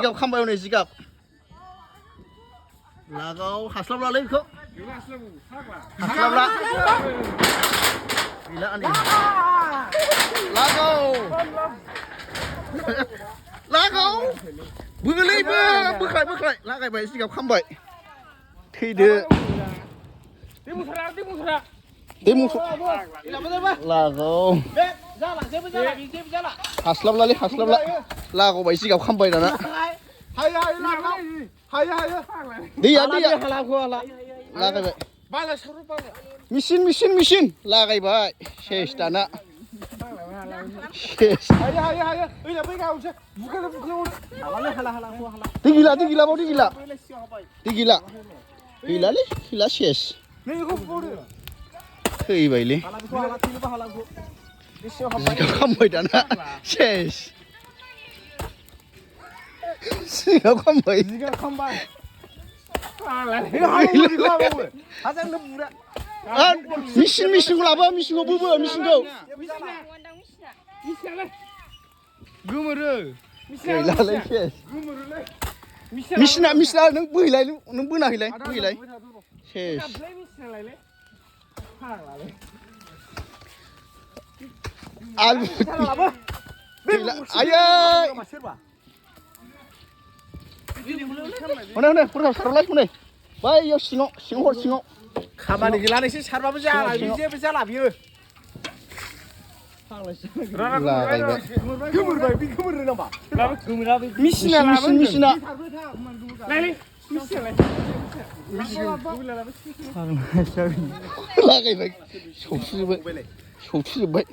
जिगाब खामबाय हनै जिगाब लागाव हास्लाबलालै बेखौ हास्लाबला गैला आनै लागाव लागाव बोलैबो बोख्लाय लागायबाय जिगाब खामबाय थैदो लागाव हास्लाबलालै हास्लाबला लागावबाय जिगाब खामबाय दाना दैया लागायबाय मेचिन लागायबाय सेस दाना सेस दै गैला बाव दै गैलालै गैला सेस थैबायलै जिगाब खामबाय दाना सेस जिगाब खामबाय मेचिनखौ लाबो मेचिनखौ बोबो मेचिनखौ गोमोरो गैलालै सेस मेचिना नों बोहैलाय नों बोनाहैलाय बोहैलाय सेस आलु आयै हनै फुराव सारलाय हनै बैयाव सिङाव खामानि गैला नोंसोर सारबाबो जाला जेबो जाला बियो गोमोरबाय बे गोमोरो नामा मेचिना लागायबाय सौथुजोब्बाय